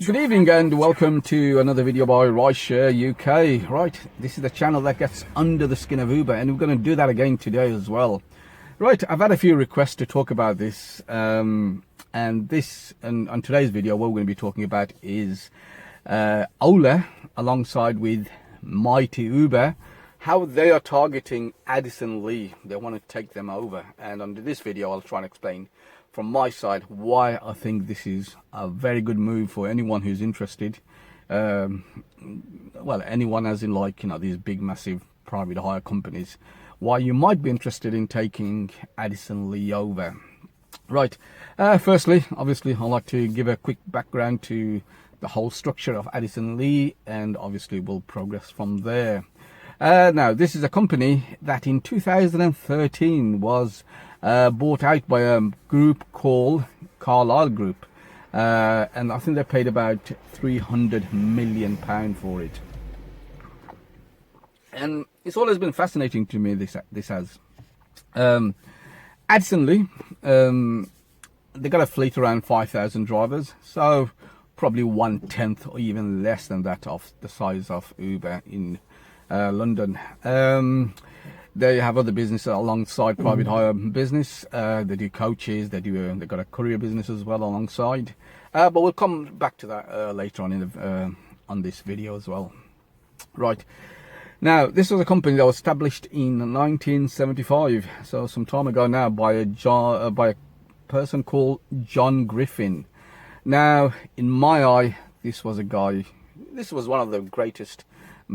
Good evening and welcome to another video by Rideshare UK. Right, this is the channel that gets under the skin of Uber, and we're going to do that again today as well. Right, I've had a few requests to talk about this, and on today's video what we're going to be talking about is OLA alongside with Mighty Uber, how they are targeting Addison Lee. They want to take them over, and under this video I'll try and explain from my side why I think this is a very good move for anyone who's interested. Well, anyone as in, like, you know, these big massive private hire companies, why you might be interested in taking Addison Lee over. Right, firstly, obviously I'd like to give a quick background to the whole structure of Addison Lee, and obviously we'll progress from there. Now, this is a company that in 2013 was bought out by a group called Carlyle Group, and I think they paid about £300 million for it. And it's always been fascinating to me, this has. Addison Lee, they got a fleet around 5,000 drivers, so probably 1/10 or even less than that of the size of Uber in London. They have other business alongside private hire business. They do coaches. They got a courier business as well alongside. But we'll come back to that later on in the on this video as well. Right, now this was a company that was established in 1975, so some time ago now, by a person called John Griffin. Now, in my eye, this was one of the greatest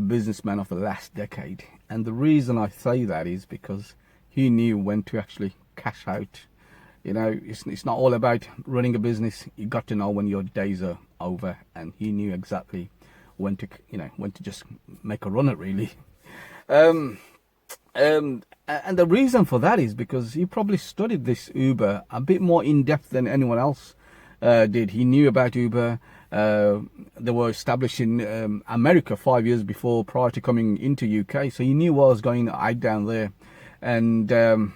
businessmen of the last decade. And the reason I say that is because he knew when to actually cash out. You know, it's not all about running a business. You got to know when your days are over, and he knew exactly when to just make a run at, really. And the reason for that is because he probably studied this Uber a bit more in depth than anyone else did. He knew about Uber. They were established in America 5 years prior to coming into UK, so he knew what was going on down there, and I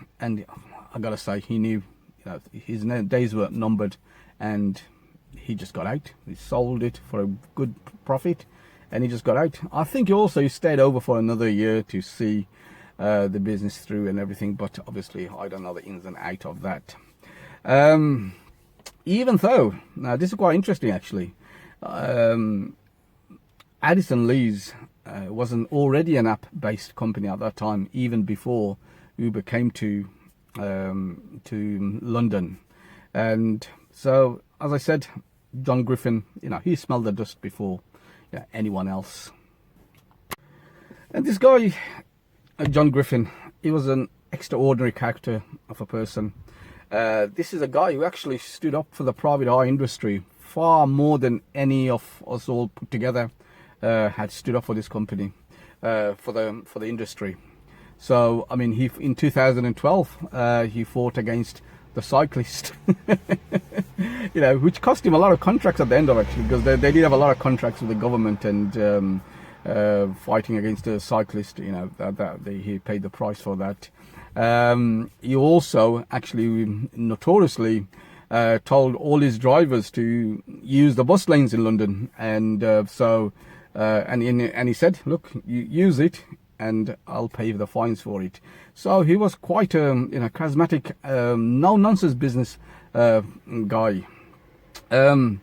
gotta say, he knew, you know, his days were numbered, and he just got out. He sold it for a good profit, and he just got out. I think he stayed over for another year to see the business through and everything, but obviously I don't know the ins and outs of that. Even though, now this is quite interesting actually, Addison Lee's wasn't already an app-based company at that time, even before Uber came to London. And so, as I said, John Griffin, you know, he smelled the dust before anyone else. And this guy, John Griffin, he was an extraordinary character of a person. This is a guy who actually stood up for the private hire industry far more than any of us all put together had stood up for this company, for the industry. So, I mean, in 2012, he fought against the cyclist, you know, which cost him a lot of contracts at the end of, actually, because they did have a lot of contracts with the government, and fighting against the cyclist, you know, he paid the price for that. He also actually notoriously told all his drivers to use the bus lanes in London, and and he said, look, you use it and I'll pay the fines for it. So he was quite a charismatic, no nonsense business guy, and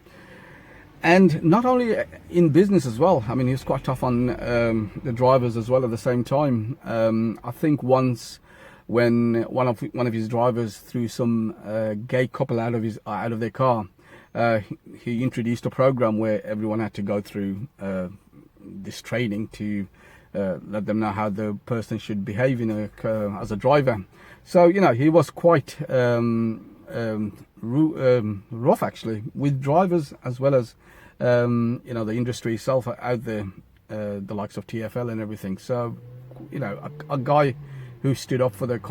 not only in business as well. I mean, he was quite tough on the drivers as well at the same time. I think once, when one of his drivers threw some gay couple out of their car, he introduced a program where everyone had to go through this training to let them know how the person should behave as a driver. So, you know, he was quite rough actually with drivers, as well as you know, the industry itself out there, the likes of TfL and everything. So, you know, a guy who stood up for the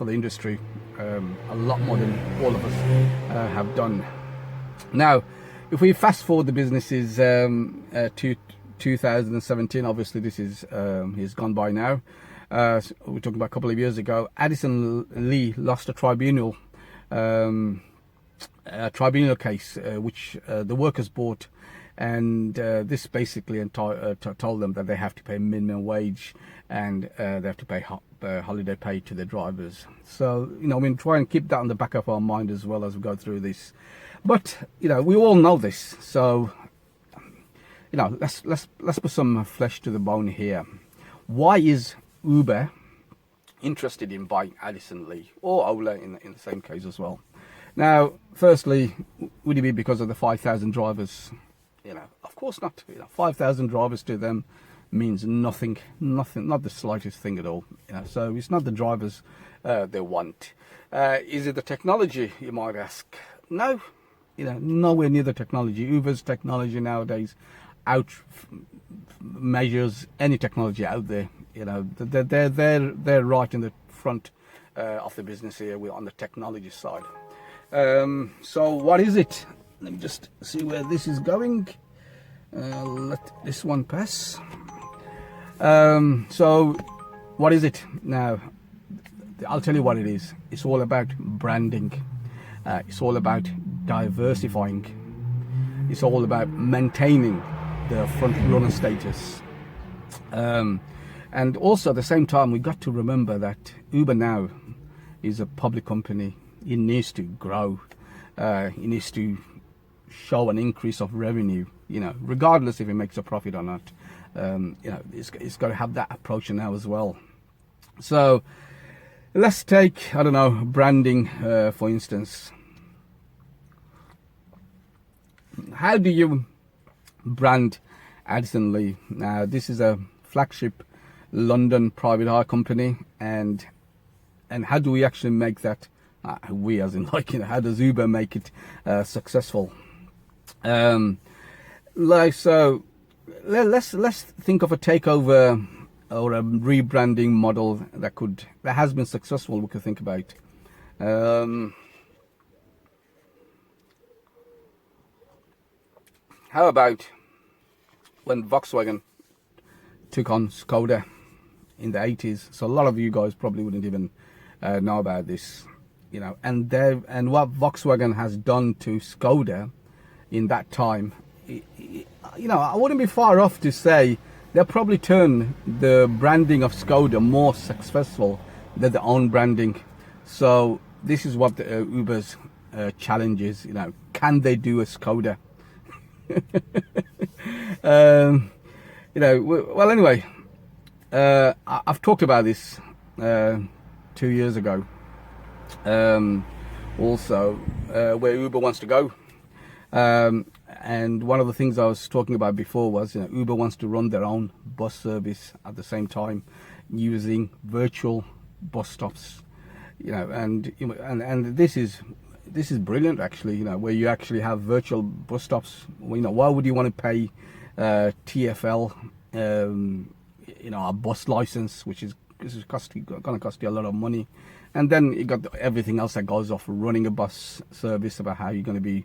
industry a lot more than all of us have done. Now, if we fast forward the businesses to 2017, obviously this is he's gone by now. We're talking about a couple of years ago. Addison Lee lost a tribunal tribunal case which the workers bought, and this basically told them that they have to pay minimum wage, and they have to pay holiday pay to their drivers. So we try and keep that on the back of our mind as well as we go through this. But we all know this, so let's put some flesh to the bone here. Why is Uber interested in buying Addison Lee, or Ola in the same case as well? Now, firstly, would it be because of the 5,000 drivers? Of course not. 5,000 drivers to them means nothing, not the slightest thing at all. So it's not the drivers they want. Is it the technology, you might ask? No, nowhere near the technology. Uber's technology nowadays measures any technology out there. They're right in the front of the business here. We're on the technology side. So what is it? Let me just see where this is going. Let this one pass. So what is it now? I'll tell you what it is. It's all about branding. It's all about diversifying. It's all about maintaining the front runner status. And also at the same time, we got to remember that Uber now is a public company. It needs to grow. It needs to show an increase of revenue, regardless if it makes a profit or not. It's got to have that approach now as well. So let's take, branding, for instance. How do you brand Addison Lee? Now, this is a flagship London private hire company, and how do we actually make that, we as in how does Uber make it successful? So let's think of a takeover or a rebranding model that has been successful. We could think about. How about when Volkswagen took on Skoda in the 80s? So a lot of you guys probably wouldn't even know about this, and what Volkswagen has done to Skoda in that time, I wouldn't be far off to say they'll probably turn the branding of Skoda more successful than their own branding. So this is what the Uber's challenge is. Can they do a Skoda? Well, anyway, I've talked about this 2 years ago. Also, where Uber wants to go. And one of the things I was talking about before was, Uber wants to run their own bus service at the same time, using virtual bus stops. And this is brilliant, actually. Where you actually have virtual bus stops. Why would you want to pay TfL, a bus license, which is going to cost you a lot of money, and then you got everything else that goes off running a bus service, about how you're going to be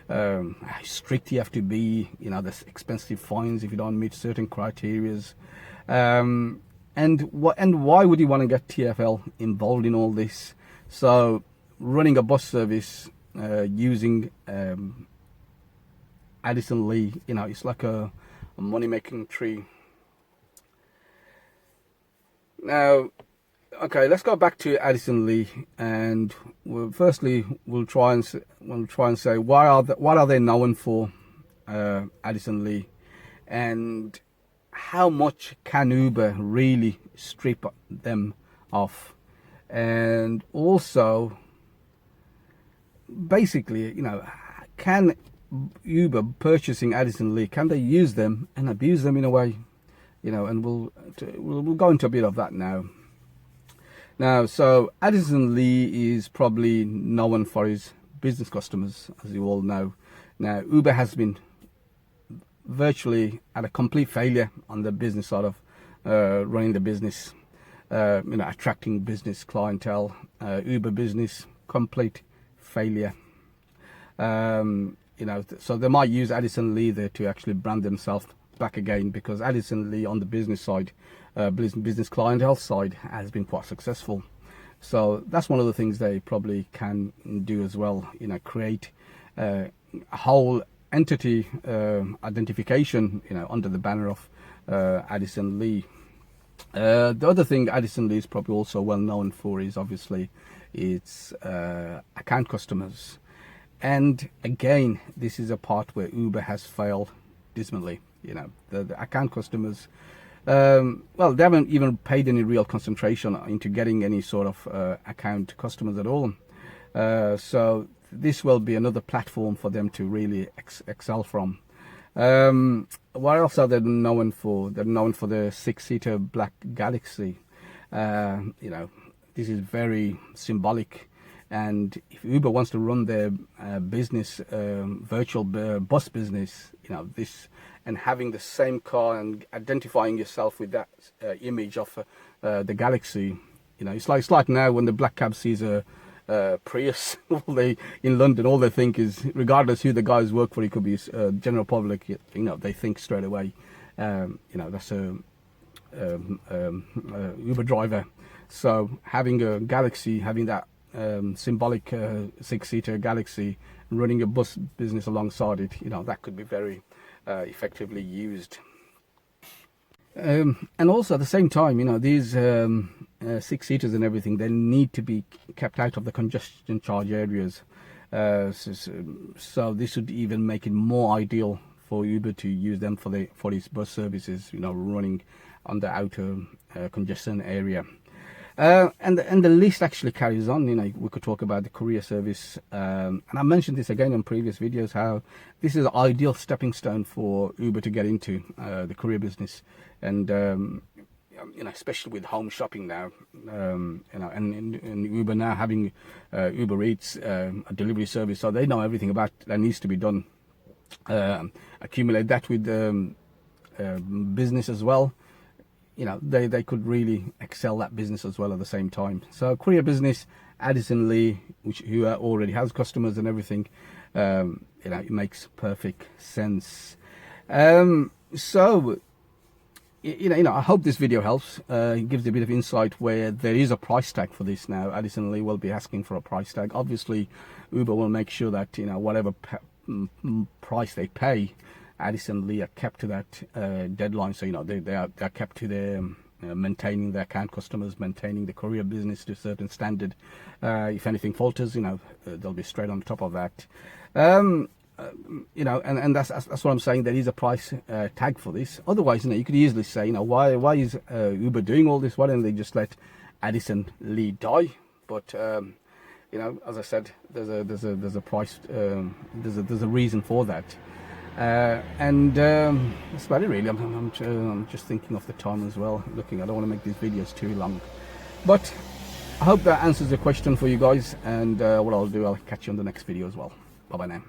how strict you have to be. There's expensive fines if you don't meet certain criterias. And why would you want to get TfL involved in all this? So running a bus service using Addison Lee, it's like a money-making tree. Now, okay, let's go back to Addison Lee, and we'll try and say what are they known for, Addison Lee, and how much can Uber really strip them off, and also basically, can Uber purchasing Addison Lee, can they use them and abuse them in a way? And we'll go into a bit of that now. So Addison Lee is probably known for his business customers, as you all know. Now, Uber has been virtually at a complete failure on the business side of running the business, attracting business clientele. Uber business, complete failure. So they might use Addison Lee there to actually brand themselves back again, because Addison Lee on the business side, business clientele side, has been quite successful. So that's one of the things they probably can do as well, you know, create a whole entity identification, you know, under the banner of Addison Lee. The other thing Addison Lee is probably also well known for is obviously its account customers. And again, this is a part where Uber has failed dismally. You know, the account customers, well, they haven't even paid any real concentration into getting any sort of account customers at all. So this will be another platform for them to really excel from. What else are they known for? They're known for the 6-seater black Galaxy. You know, this is very symbolic. And if Uber wants to run their business, virtual bus business, you know, this and having the same car and identifying yourself with that image of the Galaxy, you know, it's like now when the black cab sees a Prius in London, all they think is, regardless who the guys work for, it could be general public, you know, they think straight away, you know, that's a Uber driver. So having a Galaxy, having that symbolic 6-seater Galaxy, running a bus business alongside it, you know, that could be very effectively used. And also at the same time, you know, these 6-seaters and everything, they need to be kept out of the congestion charge areas. So this would even make it more ideal for Uber to use them for these bus services, you know, running on the outer congestion area. And the list actually carries on. You know, we could talk about the courier service, and I mentioned this again in previous videos, how this is an ideal stepping stone for Uber to get into the courier business. And you know, especially with home shopping now, you know, and Uber now having Uber Eats, a delivery service, so they know everything about that needs to be done. Accumulate that with business as well. You know, they could really excel that business as well at the same time. So courier business, Addison Lee, who already has customers and everything, you know, it makes perfect sense. So you know, I hope this video helps. It gives a bit of insight where there is a price tag for this now. Addison Lee will be asking for a price tag. Obviously, Uber will make sure that, you know, whatever price they pay, Addison Lee are kept to that deadline. So, you know, they're kept to their maintaining their account customers, maintaining the courier business to a certain standard. If anything falters, you know, they'll be straight on top of that. You know, and that's what I'm saying. There is a price tag for this. Otherwise, you know, you could easily say, you know, why is Uber doing all this? Why don't they just let Addison Lee die? But you know, as I said, there's a price. There's a reason for that. And that's about it really. I'm just thinking of the time as well. Looking, I don't want to make these videos too long, but I hope that answers the question for you guys. And what I'll do, I'll catch you on the next video as well. Bye bye now.